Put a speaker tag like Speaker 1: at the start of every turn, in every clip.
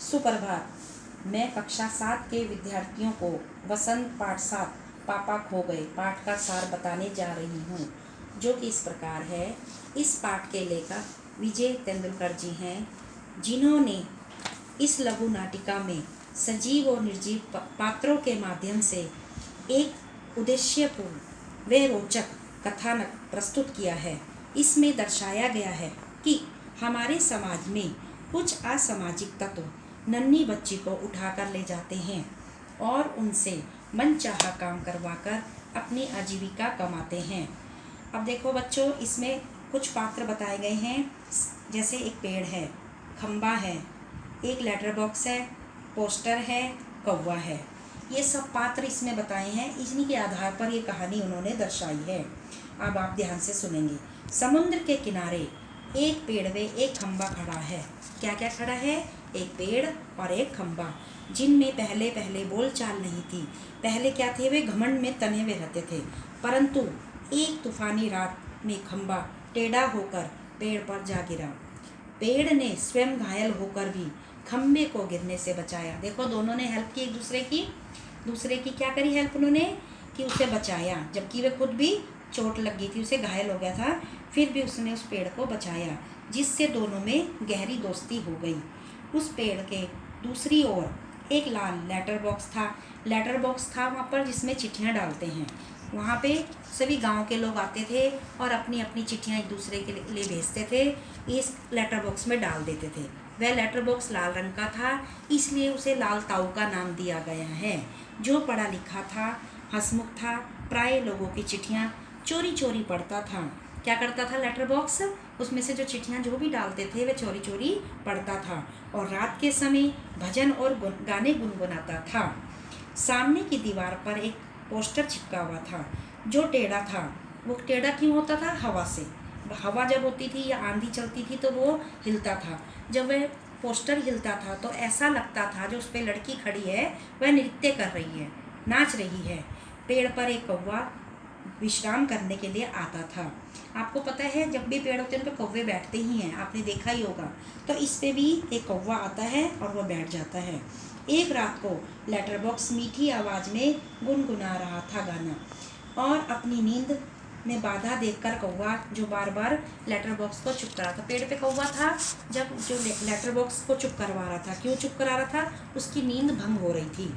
Speaker 1: सुप्रभात। मैं कक्षा 7 के विद्यार्थियों को वसंत पाठ 7 पापा खो गए पाठ का सार बताने जा रही हूँ, जो कि इस प्रकार है। इस पाठ के लेखक विजय तेंदुलकर जी हैं, जिन्होंने इस लघु नाटिका में सजीव और निर्जीव पात्रों के माध्यम से एक उद्देश्यपूर्ण व रोचक कथानक प्रस्तुत किया है। इसमें दर्शाया गया है कि हमारे समाज में कुछ असामाजिक तत्व नन्ही बच्ची को उठाकर ले जाते हैं और उनसे मनचाहा काम करवाकर अपनी आजीविका कमाते हैं। अब देखो बच्चों, इसमें कुछ पात्र बताए गए हैं, जैसे एक पेड़ है, खंबा है, एक लेटर बॉक्स है, पोस्टर है, कौवा है। ये सब पात्र इसमें बताए हैं। इन्हीं के आधार पर ये कहानी उन्होंने दर्शाई है। अब आप ध्यान से सुनेंगे। समुद्र के किनारे एक पेड़ व एक खंबा खड़ा है। क्या क्या खड़ा है? एक पेड़ और एक खंबा, जिनमें पहले पहले बोलचाल नहीं थी। पहले क्या थे? वे घमंड में तने हुए रहते थे, परंतु एक तूफानी रात में खंबा टेढ़ा होकर पेड़ पर जा गिरा। पेड़ ने स्वयं घायल होकर भी खंबे को गिरने से बचाया। देखो, दोनों ने हेल्प की एक दूसरे की क्या करी हेल्प उन्होंने? कि उसे बचाया, जबकि वे खुद भी चोट लग गई थी, उसे घायल हो गया था, फिर भी उसने उस पेड़ को बचाया, जिससे दोनों में गहरी दोस्ती हो गई। उस पेड़ के दूसरी ओर एक लाल लेटर बॉक्स था वहाँ पर, जिसमें चिट्ठियाँ डालते हैं। वहाँ पे सभी गांव के लोग आते थे और अपनी अपनी चिट्ठियाँ एक दूसरे के लिए भेजते थे, इस लेटर बॉक्स में डाल देते थे। वह लेटर बॉक्स लाल रंग का था, इसलिए उसे लाल ताऊ का नाम दिया गया है। जो पढ़ा लिखा था, हंसमुख था, प्राय लोगों की चिट्ठियाँ चोरी चोरी पढ़ता था। क्या करता था लेटर बॉक्स? उसमें से जो चिट्ठियाँ जो भी डालते थे वे चोरी चोरी पढ़ता था और रात के समय भजन और गाने गुनगुनाता था। सामने की दीवार पर एक पोस्टर चिपका हुआ था, जो टेढ़ा था। वो टेढ़ा क्यों होता था? हवा से। हवा जब होती थी या आंधी चलती थी तो वो हिलता था। जब वह पोस्टर हिलता था तो ऐसा लगता था जो उस पर लड़की खड़ी है वह नृत्य कर रही है, नाच रही है। पेड़ पर एक कौवा विश्राम करने के लिए आता था। आपको पता है, जब भी पेड़ होते हैं उन पर कौवे बैठते ही हैं, आपने देखा ही होगा। तो इस पे भी एक कौवा आता है और वह बैठ जाता है। एक रात को लेटर बॉक्स मीठी आवाज़ में गुनगुना रहा था गाना, और अपनी नींद में बाधा देखकर कौवा, जो बार बार लेटर बॉक्स को चुप करा था, पेड़ पे कौवा था जब जो लेटर बॉक्स को चुप करवा रहा था। क्यों चुप करा रहा था? उसकी नींद भंग हो रही थी।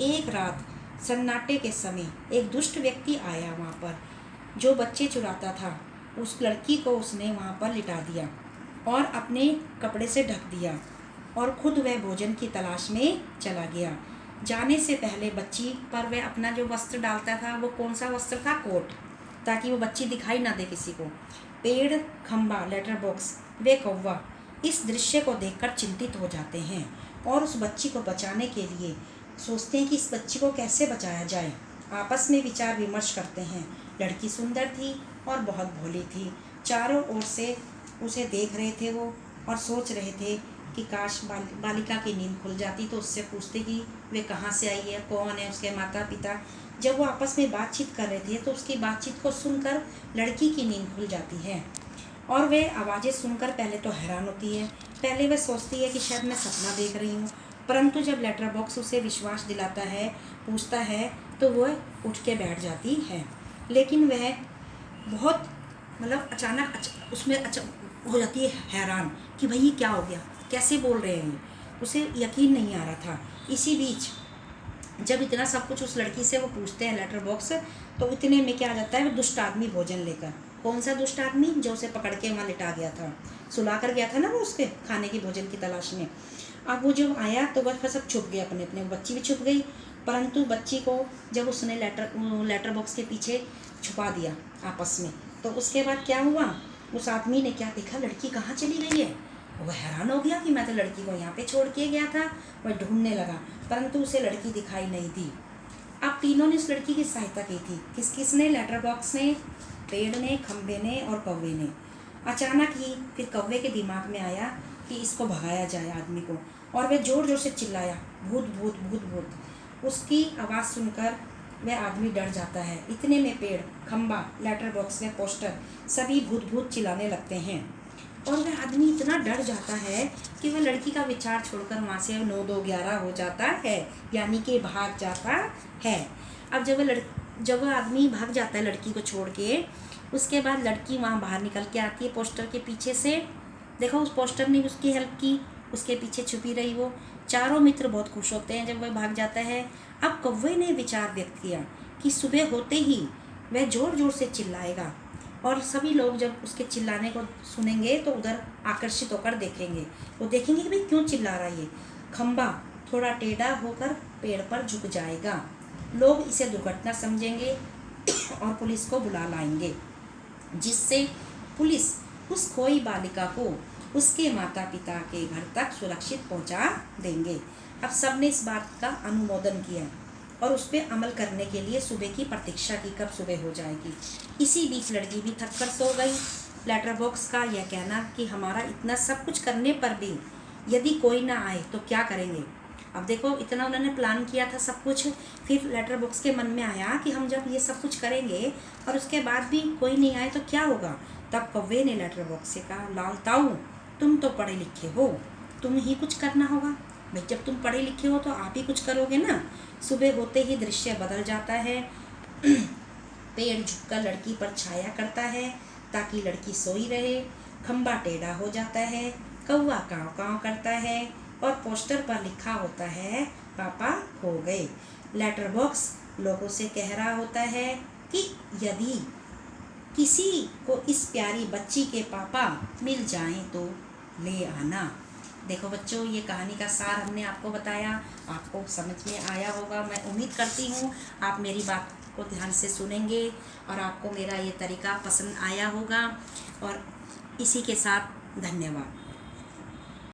Speaker 1: एक रात सन्नाटे के समय एक दुष्ट व्यक्ति आया वहाँ पर, जो बच्चे चुराता था। उस लड़की को उसने वहाँ पर लिटा दिया और अपने कपड़े से ढक दिया, और खुद वह भोजन की तलाश में चला गया। जाने से पहले बच्ची पर वह अपना जो वस्त्र डालता था, वो कौन सा वस्त्र था? कोट, ताकि वो बच्ची दिखाई ना दे किसी को। पेड़, खंबा, लेटर बॉक्स, वे कौवा इस दृश्य को देखकर चिंतित हो जाते हैं और उस बच्ची को बचाने के लिए सोचते हैं कि इस बच्ची को कैसे बचाया जाए। आपस में विचार विमर्श करते हैं। लड़की सुंदर थी और बहुत भोली थी। चारों ओर से उसे देख रहे थे वो, और सोच रहे थे कि काश बालिका की नींद खुल जाती तो उससे पूछते कि वे कहाँ से आई है, कौन है उसके माता पिता। जब वो आपस में बातचीत कर रहे थे तो उसकी बातचीत को सुनकर लड़की की नींद खुल जाती है, और वे आवाज़ें सुनकर पहले तो हैरान होती है। पहले वह सोचती है कि शायद मैं सपना देख रही हूँ, परंतु जब लेटर बॉक्स उसे विश्वास दिलाता है, पूछता है, तो वह उठ के बैठ जाती है। लेकिन वह बहुत अचानक उसमें हो जाती है हैरान कि भाई ये क्या हो गया, कैसे बोल रहे हैं। उसे यकीन नहीं आ रहा था। इसी बीच जब इतना सब कुछ उस लड़की से वो पूछते हैं लेटर बॉक्स, तो इतने में क्या आ जाता है? वो दुष्ट आदमी भोजन लेकर। कौन सा दुष्ट आदमी? जो उसे पकड़ के वहाँ लिटा गया था, सुला कर गया था ना वो उसके खाने की भोजन की तलाश में। अब वो जब आया तो वह सब छुप गए अपने अपने, बच्ची भी छुप गई। परंतु बच्ची को जब उसने लेटर बॉक्स के पीछे छुपा दिया आपस में, तो उसके बाद क्या हुआ? उस आदमी ने क्या देखा, लड़की कहाँ चली गई है। वह हैरान हो गया कि मैं तो लड़की को यहाँ पे छोड़ के गया था। वह ढूंढने लगा, परंतु उसे लड़की दिखाई नहीं दी। अब तीनों ने उस लड़की की सहायता की थी। किस किस ने? लेटर बॉक्स ने, पेड़ ने, खंबे ने और कौवे ने। अचानक ही फिर कौवे के दिमाग में आया कि इसको भगाया जाए आदमी को, और वह जोर जोर से चिल्लाया, भूत भूत भूत भूत। उसकी आवाज़ सुनकर वह आदमी डर जाता है। इतने में पेड़, खंबा, लेटर बॉक्स में पोस्टर सभी भूत भूत चिल्लाने लगते हैं। और वह आदमी इतना डर जाता है कि वह लड़की का विचार छोड़कर वहाँ से 9 2 11 हो जाता है, यानी कि भाग जाता है। अब जब वह आदमी भाग जाता है लड़की को छोड़ के, उसके बाद लड़की वहाँ बाहर निकल के आती है पोस्टर के पीछे से। देखो उस पोस्टर ने उसकी हेल्प की, उसके पीछे छुपी रही वो। चारों मित्र बहुत खुश होते हैं जब वह भाग जाता है। अब कौवे ने विचार व्यक्त किया कि सुबह होते ही वह ज़ोर ज़ोर से चिल्लाएगा और सभी लोग जब उसके चिल्लाने को सुनेंगे तो उधर आकर्षित होकर देखेंगे। वो देखेंगे कि भाई क्यों चिल्ला रहा है ये। खंबा थोड़ा टेढ़ा होकर पेड़ पर झुक जाएगा, लोग इसे दुर्घटना समझेंगे और पुलिस को बुला लाएंगे, जिससे पुलिस उस खोई बालिका को उसके माता पिता के घर तक सुरक्षित पहुंचा देंगे। अब सबने इस बात का अनुमोदन किया और उस पर अमल करने के लिए सुबह की प्रतीक्षा की, कब सुबह हो जाएगी। इसी बीच लड़की भी थक कर सो गई। लेटर बॉक्स का यह कहना कि हमारा इतना सब कुछ करने पर भी यदि कोई ना आए तो क्या करेंगे। अब देखो इतना उन्होंने प्लान किया था सब कुछ, फिर लेटर बॉक्स के मन में आया कि हम जब ये सब कुछ करेंगे और उसके बाद भी कोई नहीं आए तो क्या होगा। तब कौवे ने लेटर बॉक्स से कहा, लाल ताऊ तुम तो पढ़े लिखे हो, तुम ही कुछ करना होगा। भाई जब तुम पढ़े लिखे हो तो आप ही कुछ करोगे ना। सुबह होते ही दृश्य बदल जाता है। पेड़ झुककर लड़की पर छाया करता है ताकि लड़की सोई रहे। खंबा टेढ़ा हो जाता है, कौवा काँव काँव करता है और पोस्टर पर लिखा होता है, पापा खो गए। लेटर बॉक्स लोगों से कह रहा होता है कि यदि किसी को इस प्यारी बच्ची के पापा मिल जाएं तो ले आना। देखो बच्चों, ये कहानी का सार हमने आपको बताया, आपको समझ में आया होगा। मैं उम्मीद करती हूँ आप मेरी बात को ध्यान से सुनेंगे और आपको मेरा ये तरीका पसंद आया होगा। और इसी के साथ धन्यवाद।